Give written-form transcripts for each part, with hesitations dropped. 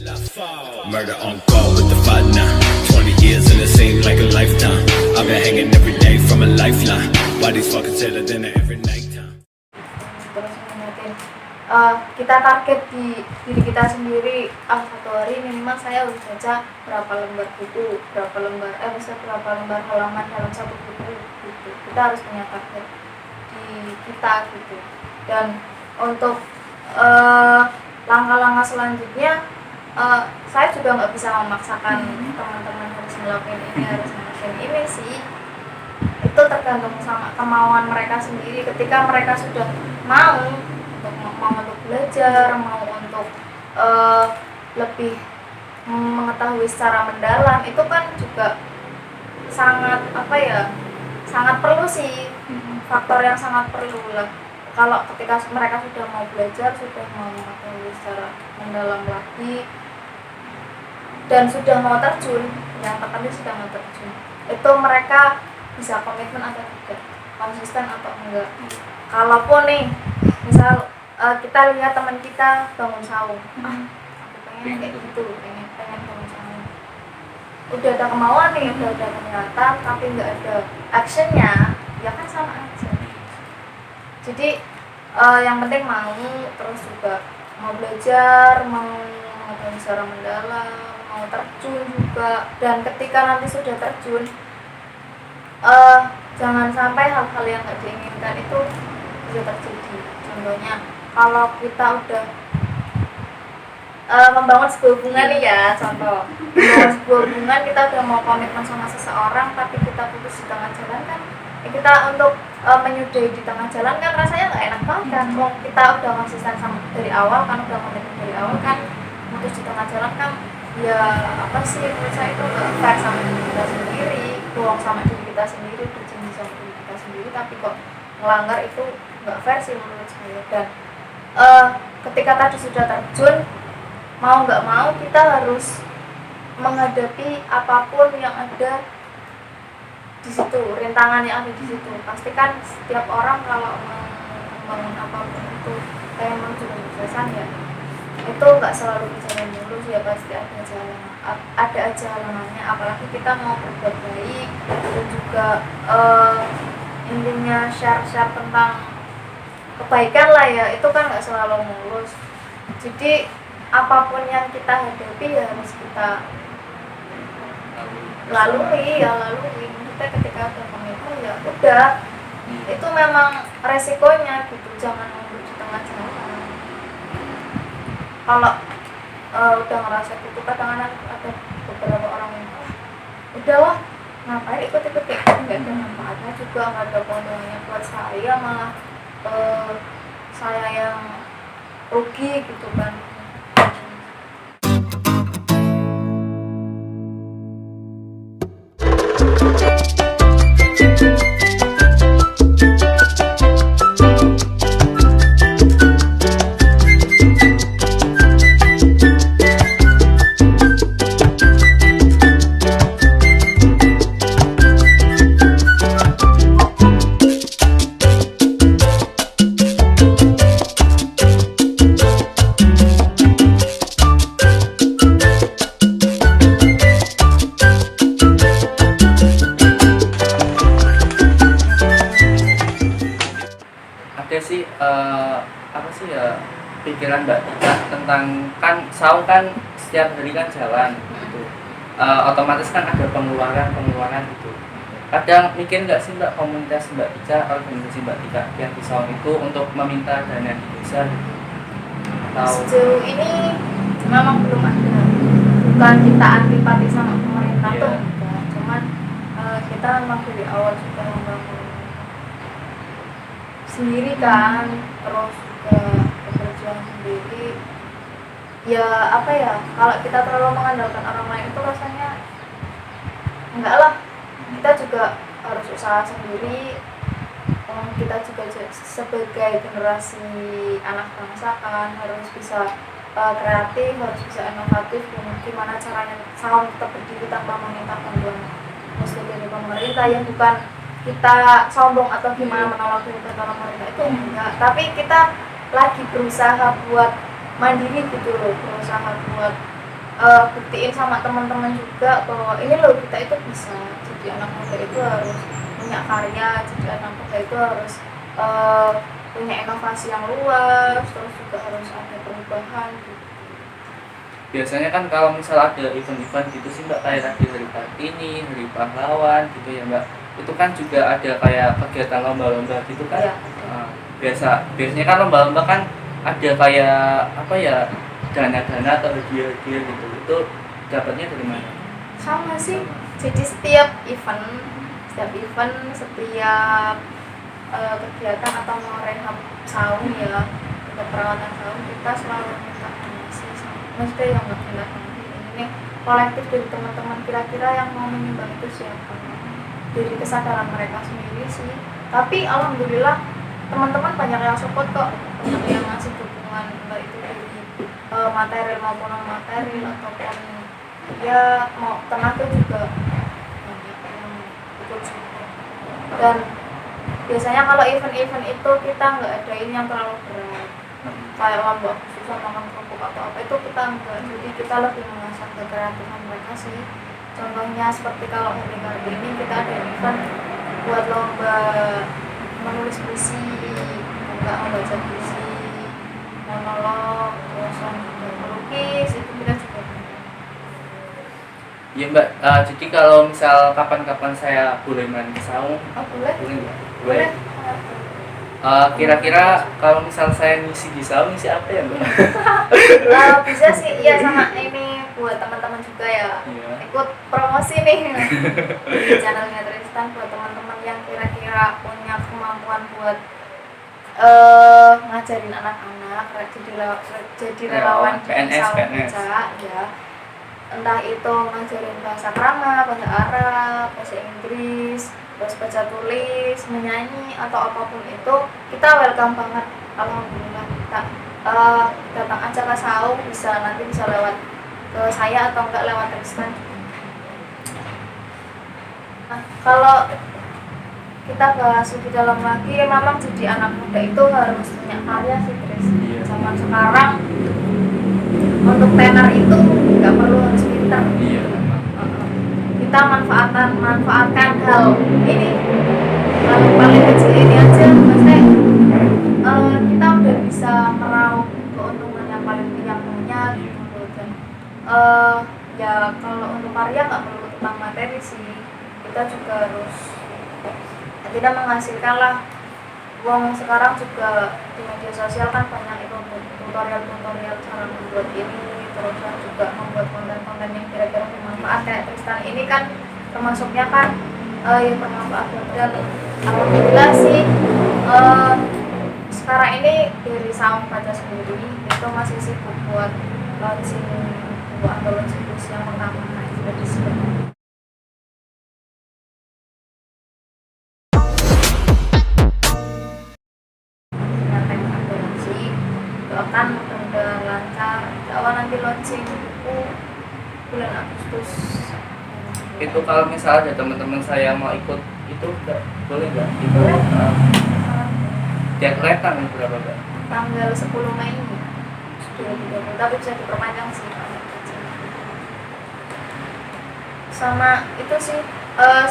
Murder on call with the fight now. 20 years and it seems like a lifetime. I've been hanging every day from a lifeline. Why these fuckers tell it dinner every night time? Terus mengingatin kita target di diri kita sendiri. Satu hari minimal saya harus baca berapa lembar buku, berapa lembar halaman dalam satu buku gitu. Kita harus punya target di kita gitu. Dan untuk langkah-langkah selanjutnya saya juga nggak bisa memaksakan teman-teman harus melakukan ini, harus melakukan ini sih. Itu tergantung sama kemauan mereka sendiri. Ketika mereka sudah mau untuk belajar, mau untuk lebih mengetahui secara mendalam, itu kan juga sangat sangat perlu sih, faktor yang sangat perlu lah. Kalau ketika mereka sudah mau belajar, sudah mau mengetahui secara mendalam lagi, dan sudah mau terjun, yang terpenting sudah mau terjun, itu mereka bisa komitmen atau tidak, konsisten atau enggak. Kalaupun nih, misal kita lihat teman kita bangun sahur, aku pengen kayak gitu, pengen bangun sahur, udah ada kemauan nih, udah ada niatan, tapi nggak ada actionnya, ya kan sama aja. Jadi yang penting mau, terus juga mau belajar, mau mengetahui secara mendalam, mau terjun juga. Dan ketika nanti sudah terjun, jangan sampai hal-hal yang nggak diinginkan itu bisa terjadi. Contohnya, kalau kita udah membangun sebuah hubungan nih ya, contoh membangun sebuah hubungan, kita udah mau komitmen sama seseorang, tapi kita putus di tengah jalan kan, kita untuk menyudahi di tengah jalan kan rasanya nggak enak banget kan. Kita udah konsisten sama dari awal kan, udah komitmen dari awal kan, putus di tengah jalan kan, ya apa sih, menurut saya itu nggak fair sama diri kita sendiri, bohong sama diri kita sendiri, berjanji sama diri kita sendiri, tapi kok melanggar, itu nggak fair sih menurut saya. Dan ketika tadi sudah terjun, mau nggak mau kita harus menghadapi apapun yang ada di situ, rintangan yang ada di situ. Pasti kan setiap orang kalau membangun apapun itu kayak menuju kesuksesan ya, itu nggak selalu berjalan mulus ya, pasti ada aja halangannya. Apalagi kita mau berbuat baik dan juga intinya share tentang kebaikan lah ya, itu kan nggak selalu mulus. Jadi apapun yang kita hadapi ya harus kita lalui. Kita ketika ada komitmen ya udah, itu memang resikonya gitu, jangan nunggu di tengah jalan. Kalau udah ngerasa gitu, kadang-kadang ada beberapa orang yang udahlah, ngapain ikut kayak nggak ada manfaatnya juga, nggak ada keuntungannya buat saya, malah saya yang rugi gitu kan. Pikiran Mbak Tika tentang kan saung kan setiap hari kan jalan gitu, otomatis kan ada pengeluaran gitu. Kadang mikir nggak sih Mbak, komunitas Mbak Tika, organisasi Mbak Tika yang di saung itu untuk meminta dana yang bisa atau sejauh ini memang belum ada. Bukan kita antipati sama pemerintah tuh enggak, cuman kita memang dari awal sudah membangun sendiri kan, terus juga berjuang sendiri. Ya apa ya, kalau kita terlalu mengandalkan orang lain itu rasanya enggak lah. Kita juga harus usaha sendiri. Kita juga sebagai generasi anak bangsa kan harus bisa kreatif, harus bisa inovatif. Gimana caranya saung tetap berdiri tanpa meminta bantuan mesti dari pemerintah, yang bukan kita sombong atau gimana menolak perintah pemerintah, itu enggak. Tapi kita lagi berusaha buat mandiri gitu loh, berusaha buat buktiin sama teman-teman juga bahwa ini loh kita itu bisa. Jadi anak muda itu harus punya karya, jadi anak muda itu harus punya inovasi yang luas, terus juga harus ada perubahan gitu. Biasanya kan kalau misal ada event-event gitu sih Mbak, kayak tadi Hari Kartini, Hari Pahlawan gitu ya Mbak, itu kan juga ada kayak kegiatan lomba-lomba gitu kan. Iya. Biasanya kan lomba-lomba kan ada kayak apa ya, dana-dana atau hadiah-hadiah gitu, itu dapatnya dari mana? Sama sih, jadi setiap event, setiap kegiatan atau mau rehab saung ya, untuk perawatan saung kita selalu minta donasi, maksudnya yang nggak minta donasi ini kolektif dari teman-teman, kira-kira yang mau menyumbang itu siapa, dari kesadaran mereka sendiri sih. Tapi alhamdulillah teman-teman banyak yang support kok, banyak yang ngasih dukungan, entah itu dari material maupun non material ataupun ya mau tenaga juga banyak yang ikut support. Dan biasanya kalau event-event itu kita nggak ada ini yang terlalu berat kayak lomba khusus makan kerupuk atau apa, itu kita enggak, jadi kita lebih mengasah kekreatifan mereka sih. Contohnya seperti kalau Hari Kartini kita ada event buat lomba menulis puisi, enggak membaca puisi, monolog, terus juga melukis, itu kita juga punya. Ya Mbak, jadi kalau misal kapan-kapan saya boleh main ke saung, Oh boleh? boleh nggak? Boleh. Kira-kira kalau misal saya ngisi di saung, ngisi apa ya Mbak? Bisa sih, iya, sama ini buat teman-teman juga ya. Iya. Ikut promosi nih di channelnya Tristan buat teman-teman yang kira-kira punya kemampuan buat ngajarin anak-anak, jadi relawan di PNS. Baca ya. Entah itu ngajarin bahasa krama, bahasa Arab, bahasa Inggris, terus baca tulis, menyanyi atau apapun itu, kita welcome banget. Alhamdulillah kita datang aja ke saung, nanti bisa lewat ke saya atau enggak lewat Tristan. Nah, kalau kita bahas lebih dalam lagi, memang jadi anak muda itu harus punya karya sih Tris. Iya. Zaman sekarang untuk tenar itu nggak perlu harus pintar. Iya. Kita manfaatkan hal ini, hal paling kecil ini aja, maksudnya kita udah bisa meraup keuntungan yang paling banyak gitu. Dan ya kalau untuk karya nggak perlu tentang materi sih, kita juga harus tidak menghasilkan lah. Uang sekarang juga di media sosial kan banyak itu tutorial cara membuat ini, terus juga membuat konten-konten yang kira-kira bermanfaat kayak Tristan ini kan termasuknya kan yang bermanfaat. Dan alhamdulillah sih sekarang ini dari Saung Baca sendiri itu masih sibuk buat launching buku atau launching buku yang pertama itu dari sini. Doakan mudah-mudahan lancar, insya Allah nanti launching buku bulan Agustus. Itu kalau misalnya ada teman-teman saya mau ikut itu boleh nggak? Boleh. Deadline tanggal berapa Mbak? Tanggal 10 Mei 2020, tapi bisa diperpanjang sih. Sama itu sih,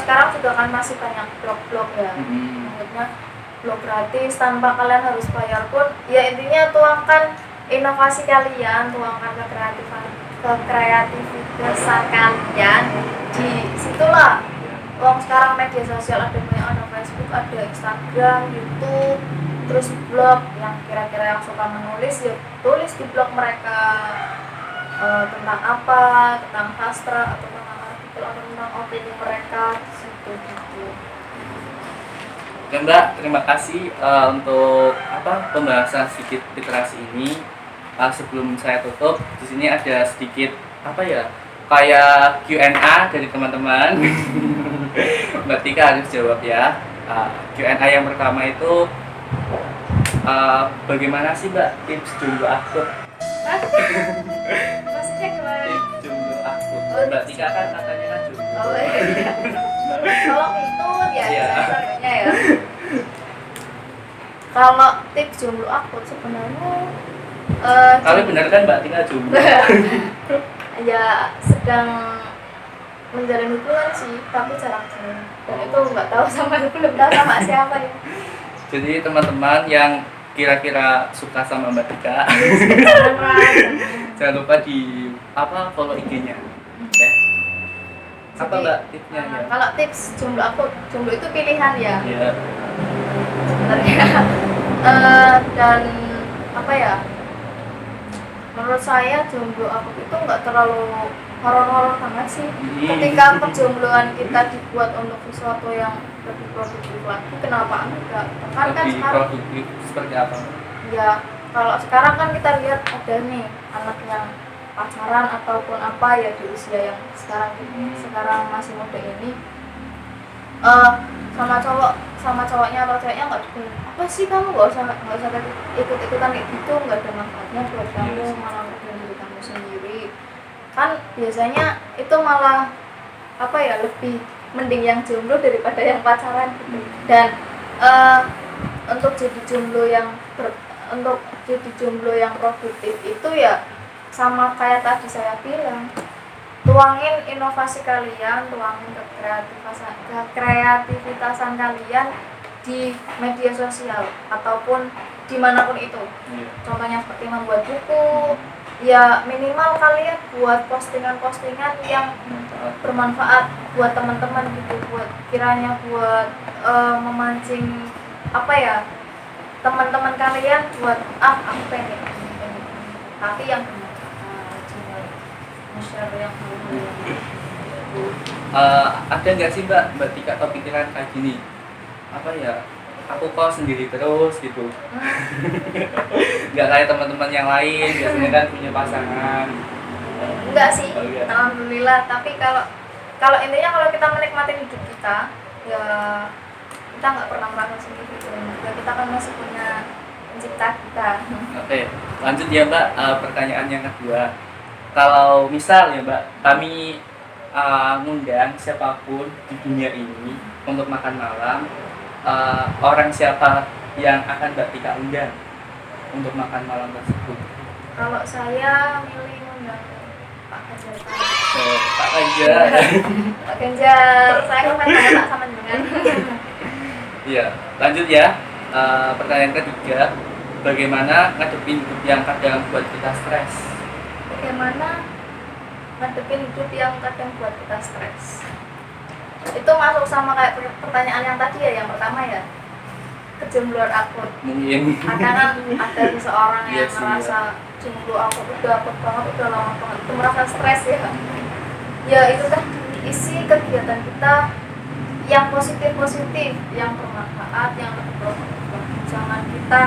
sekarang juga kan masih banyak blog-blog ya, maksudnya blog gratis tanpa kalian harus bayar pun, ya intinya tuangkan inovasi kalian, tuangkan kekreativitasan kalian di situlah. Uang sekarang media sosial ada banyak, ada Facebook, ada Instagram, YouTube, terus blog yang kira-kira yang suka menulis ya tulis di blog mereka tentang apa, tentang sastra atau tentang artikel atau tentang opini mereka di situ gitu. Oke Mbak, terima kasih untuk pembahasan sedikit literasi ini. Sebelum saya tutup, di sini ada sedikit kayak Q&A dari teman-teman. Mbak Tika harus jawab ya. Q&A yang pertama itu bagaimana sih Mbak tips jomblo akut? Maksudnya gimana? Tips jomblo akut. Mbak Tika kan katanya kan jomblo. Oh iya. Tolong itu ya, Iya. caranya ya. Kalau tips jomblo akut sebenarnya Kali benar kan Mbak Tika jomblo? ya sedang menjalin hubungan sih, tapi jarak jauh. Dan itu nggak tahu belum tahu sama siapa ya. Jadi teman-teman yang kira-kira suka sama Mbak Tika, jangan lupa di follow IG-nya. Oke. Apa Jadi, Mbak tipsnya ya? Kalau tips jomblo itu pilihan ya. Iya. Sebenarnya dan apa ya? Menurut saya jomblo aku itu nggak terlalu horor-horor banget sih. Ketika perjombloan kita dibuat untuk sesuatu yang lebih produktif lagi, kenapa enggak? Kan Lebih sekarang produktif seperti apa? ya kalau sekarang kan kita lihat ada nih anak yang pacaran ataupun apa ya di usia yang sekarang masih muda ini sama cowoknya atau ceweknya nggak dukung. Apa sih kamu nggak usah ikut-ikutan kayak gitu, nggak ada manfaatnya buat kamu, malah merugikan diri kamu sendiri. Kan biasanya itu malah apa ya, lebih mending yang jomblo daripada yang pacaran gitu. Dan untuk jadi jomblo yang produktif itu ya sama kayak tadi saya bilang, tuangin inovasi kalian, tuangin kreativitasan kalian di media sosial ataupun dimanapun itu. Contohnya seperti membuat buku, ya minimal kalian buat postingan-postingan yang bermanfaat buat teman-teman gitu, buat memancing apa ya, teman-teman kalian buat aku pengen. Tapi yang share yang ada nggak sih Mbak Tika atau pikiran kayak gini, apa ya, aku kok sendiri terus gitu, nggak kayak teman-teman yang lain biasanya kan punya pasangan. Enggak sih, Oh, iya. alhamdulillah. Tapi kalau intinya kalau kita menikmati hidup kita, ya kita nggak pernah merasa sendiri. Ya kita kan masih punya pencipta kita. Oke, lanjut ya Mbak, pertanyaan yang kedua. Kalau misal ya Mbak, kami ngundang siapapun di dunia ini untuk makan malam, orang siapa yang akan Mbak Tika undang untuk makan malam tersebut? Kalau saya milih undang Pak Ganjar. Pak Ganjar. Pak Ganjar, saya kan banyak sama dengan. Iya, lanjut ya. Pertanyaan ketiga, bagaimana ngadepin hidup yang kadang buat kita stres? Bagaimana ngadepin hidup yang kadang buat kita stres? Itu masuk sama kayak pertanyaan yang tadi ya, yang pertama ya, kejombloan akut. Mungkin. Ada seseorang yang Yes, merasa jomblo akut, udah akut banget, udah lama banget, itu merasa stres ya. Ya itu kan isi kegiatan kita yang positif, yang bermanfaat, yang lebih produktif. Jangan kita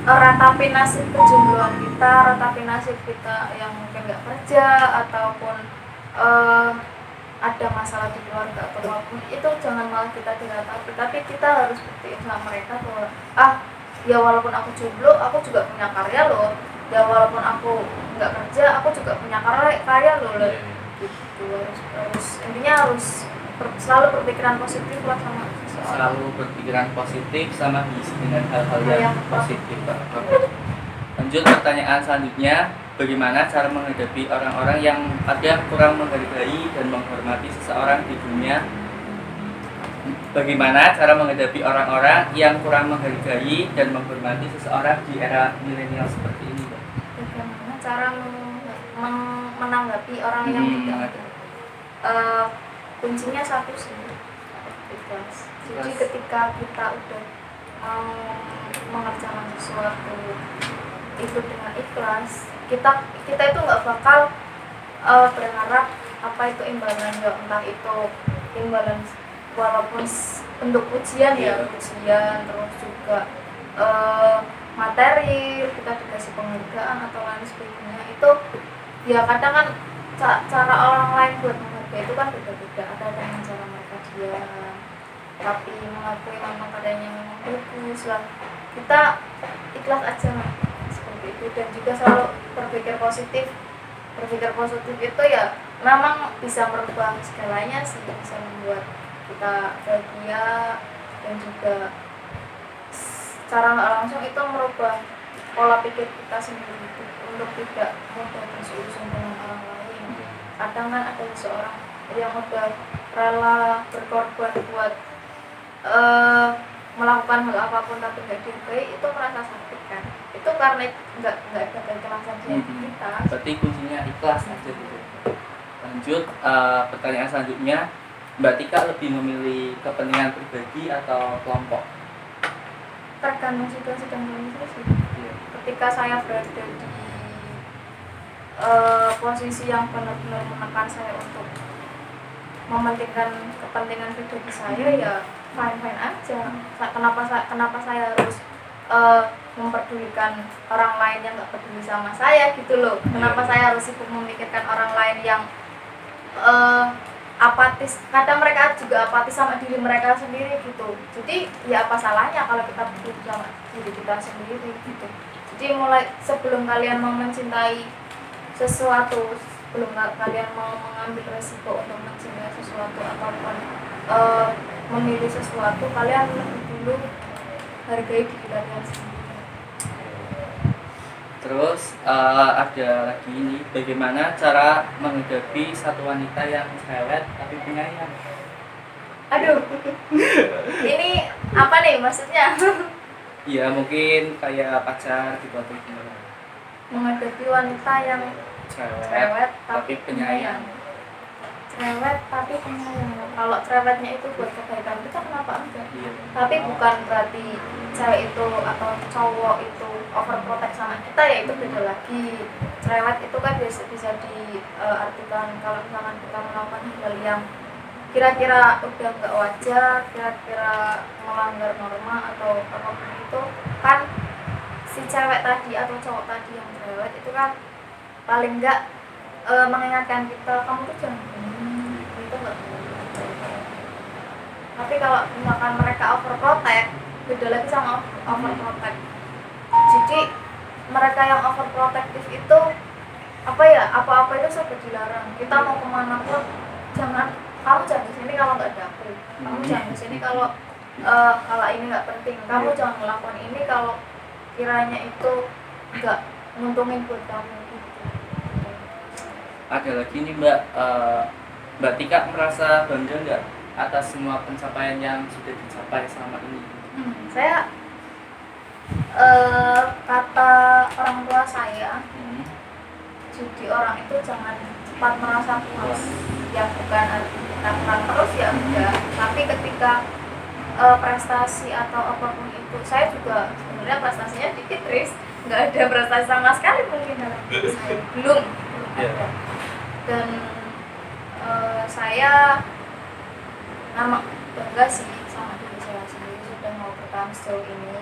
ratapi nasib kejombloan kita, ratapi nasib kita yang mungkin nggak kerja ataupun ada masalah di keluarga atau apapun itu, jangan malah kita diratapi, tapi kita harus buktiin sama mereka bahwa ya walaupun aku jomblo, aku juga punya karya loh, ya walaupun aku nggak kerja, aku juga punya karya loh. Gitu, harus intinya harus selalu berpikiran positif lah sama seseorang. Selalu berpikiran positif sama diisi dengan hal-hal yang positif. Lanjut pertanyaan selanjutnya, bagaimana cara menghadapi orang-orang yang kadang kurang menghargai dan menghormati seseorang di dunia? Bagaimana cara menghadapi orang-orang yang kurang menghargai dan menghormati seseorang di era milenial seperti ini? Bagaimana cara menanggapi orang yang tidak kuncinya satu sih, ikhlas. Jadi ketika kita udah mau mengerjakan sesuatu itu dengan ikhlas, kita itu nggak bakal berharap apa itu imbalannya, entah itu imbalan walaupun bentuk pujian ya, pujian, terus juga materi, kita dikasih penghargaan atau lain sebagainya. Itu ya kadang kan cara orang lain buat menghargai itu kan beda-beda. Ada dengan cara mereka diam, tapi mengakui memang adanya memang bagus lah. Kita ikhlas aja lah seperti itu, dan juga selalu berpikir positif. Berpikir positif itu ya memang bisa merubah segalanya sih, bisa membuat kita bahagia, dan juga secara nggak langsung itu merubah pola pikir kita sendiri untuk tidak mudah bersungguh-sungguh dengan orang lain. kadang kan ada seseorang yang udah rela berkorban buat melakukan hal apapun tapi nggak dihargai, itu merasa sakit kan. Itu karena nggak ada keikhlasan di hati kita. Berarti kuncinya ikhlas aja gitu. Lanjut, pertanyaan selanjutnya, Mbak Tika lebih memilih kepentingan pribadi atau kelompok? Tergantung situasi dan kondisi sih. Iya. Ketika saya berada di posisi yang benar-benar menekan saya untuk mementingkan kepentingan pribadi saya, ya fine aja. Kenapa saya harus memperdulikan orang lain yang nggak peduli sama saya gitu loh? Kenapa saya harus sibuk memikirkan orang lain yang apatis? Kadang mereka juga apatis sama diri mereka sendiri gitu. Jadi ya apa salahnya kalau kita peduli sama diri kita sendiri gitu. Jadi mulai sebelum kalian mau mencintai sesuatu, sebelum kalian mau mengambil resiko untuk mencintai sesuatu ataupun memilih sesuatu, kalian lebih dulu hargai diri kalian sendiri. Terus ada lagi ini, bagaimana cara menghadapi satu wanita yang cerewet tapi penyayang? Aduh, ini apa nih maksudnya? Ya mungkin kayak pacar gitu atau gimana? Menghadapi wanita yang cerewet tapi penyayang. Cerewet tapi penyayang. Kalau cerewetnya itu buat kebaikan kita, kenapa enggak? Iya. Tapi bukan berarti cewek itu atau cowok itu overprotect sama kita, ya itu beda lagi. Cerewet itu kan bisa diartikan kalau misalkan kita melakukan hal yang kira-kira udah nggak wajar, kira-kira melanggar norma atau apapun itu, kan si cewek tadi atau cowok tadi yang cerewet itu kan paling nggak mengingatkan kita, kamu tuh jangan itu nggak. Tapi kalau misalkan mereka overprotect, beda lagi sama overprotect. Jadi mereka yang overprotective itu apa-apa itu serba dilarang. Kita mau kemana pun kamu jangan kesini kalau nggak ada aku, kamu jangan kesini kalau ini nggak penting, kamu jangan melakukan ini kalau kiranya itu nggak nguntungin buat kamu gitu. Ada lagi nih Mbak, Mbak Tika merasa bangga nggak atas semua pencapaian yang sudah dicapai selama ini? Saya kata orang tua saya, jadi orang itu jangan cepat merasa puas. Ya bukan artinya terus ya enggak, tapi ketika prestasi atau apapun itu, saya juga sebenarnya prestasinya dikit, Tris, nggak ada prestasi sama sekali mungkin dalam hidup saya, belum ada. Dan saya memang bangga sih sama diri saya sendiri sudah mau bertahan sejauh ini,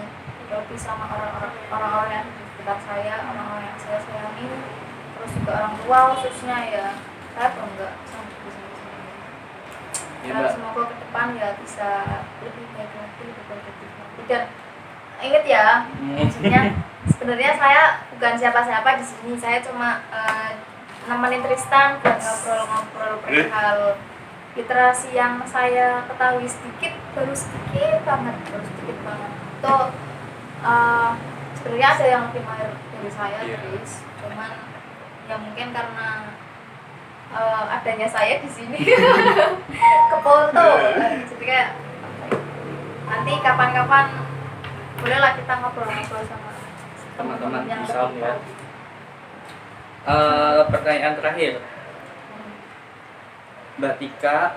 lebih sama orang-orang yang di sekitar saya, orang-orang yang saya sayangi, terus juga orang tua khususnya, ya saya bangga sama diri saya sendiri. Dan semoga ke depan ya bisa lebih baik lagi, lebih positif lagi. Dan ingat ya, maksudnya sebenarnya saya bukan siapa-siapa di sini, saya cuma nemenin Tristan buat ngobrol-ngobrol perihal literasi yang saya ketahui baru sedikit banget. Itu sebenarnya ada yang lebih mahir dari saya, Tris. Cuman ya mungkin karena adanya saya di sini kepolto, jadi kayak nanti kapan-kapan bolehlah kita ngobrol-ngobrol sama teman-teman yang bisa lebih ya. tahu. Pertanyaan terakhir, Mbak Tika,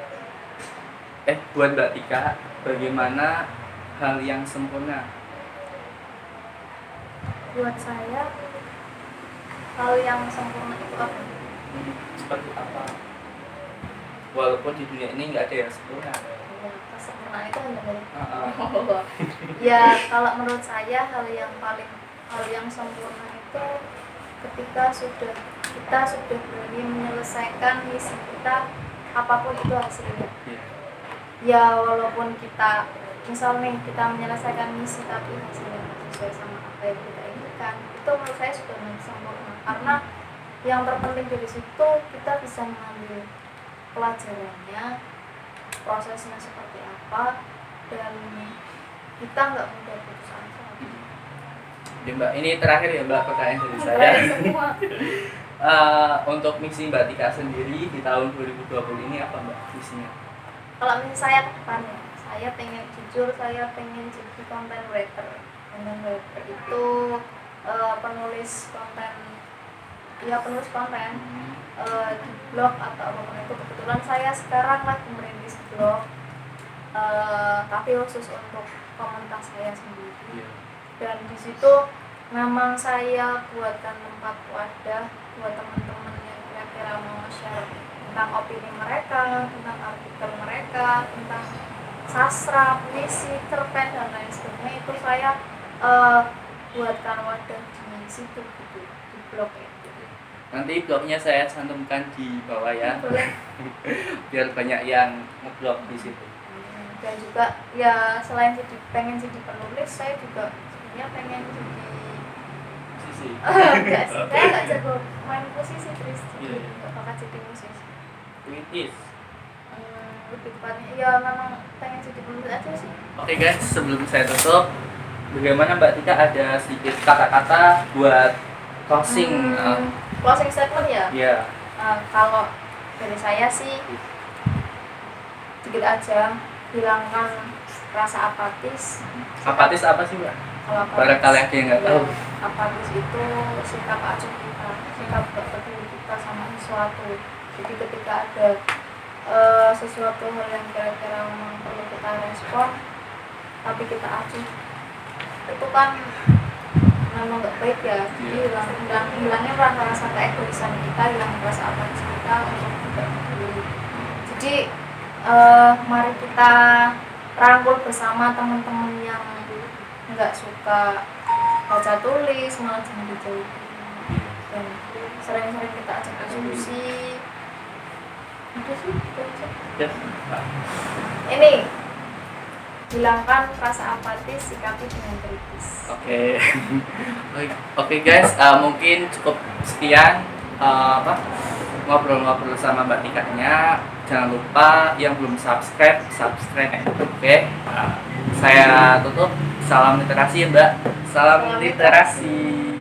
buat Mbak Tika, bagaimana hal yang sempurna? Buat saya hal yang sempurna itu apa? Seperti apa? Walaupun di dunia ini nggak ada yang sempurna. Ya, kesempurnaan itu hanya dari ya kalau menurut saya hal yang sempurna itu ketika kita sudah berani menyelesaikan misi kita, apapun itu hasilnya. Ya walaupun kita misalnya kita menyelesaikan misi tapi hasilnya sesuai sama apa yang kita inginkan, itu menurut saya sudah sempurna. Karena yang terpenting dari situ kita bisa mengambil pelajarannya, prosesnya seperti apa, dan kita nggak mudah putus asa. Ya Mbak, ini terakhir ya Mbak pertanyaan dari saya. Semua. Untuk misi Mbak Tika sendiri di tahun 2020 ini apa Mbak misinya? Kalau misalnya saya ke depannya, saya pengen jujur, saya pengen jadi content writer. Content writer itu penulis konten, ya penulis konten di blog atau apapun itu. Kebetulan saya sekarang lagi merintis blog, tapi khusus untuk komunitas saya sendiri. Dan di situ memang saya buatkan tempat wadah buat teman-teman yang kira-kira mau share tentang opini mereka, tentang artikel mereka, tentang sastra, puisi, cerpen dan lain sebagainya. Itu saya buatkan wadah di situ gitu, di blog itu. Nanti blognya saya cantumkan di bawah ya. Boleh. Biar banyak yang ngeblog di situ. Dan juga ya selain pengen jadi penulis, saya juga sebenarnya pengen jadi Sisi. enggak sih, saya nggak jago main posisi terus, Iya, jadi iya. nggak bakal jadi musisi. Kritis. Lebih tepatnya ya memang pengen jadi penulis aja sih. Oke guys, sebelum saya tutup, bagaimana Mbak Tika ada sedikit kata-kata buat closing? Closing statement ya. Ya. Kalau dari saya sih sedikit aja, hilangkan rasa apatis. Apatis apa sih Mbak? Kalau apatis, Barangkali ada yang nggak tahu. apatis itu sikap acuh kita, sikap gak peduli kita sama sesuatu. Jadi ketika ada sesuatu hal yang kira-kira memang perlu kita respon, tapi kita acuh, itu kan memang nggak baik ya. Jadi hilangnya rasa keegoisan kita, hilangnya rasa apatis kita untuk tidak peduli. Jadi mari kita rangkul bersama teman-teman yang nggak suka baca tulis, malah jangan dijauhi, dan sering-sering kita ajak diskusi. Itu sih, itu aja. Ya. Ini hilangkan rasa apatis, sikapi dengan kritis. Oke. Oke guys, mungkin cukup sekian ngobrol-ngobrol sama Mbak Tika-nya. Jangan lupa yang belum subscribe. Oke. Saya tutup. Salam literasi ya Mbak. Salam literasi.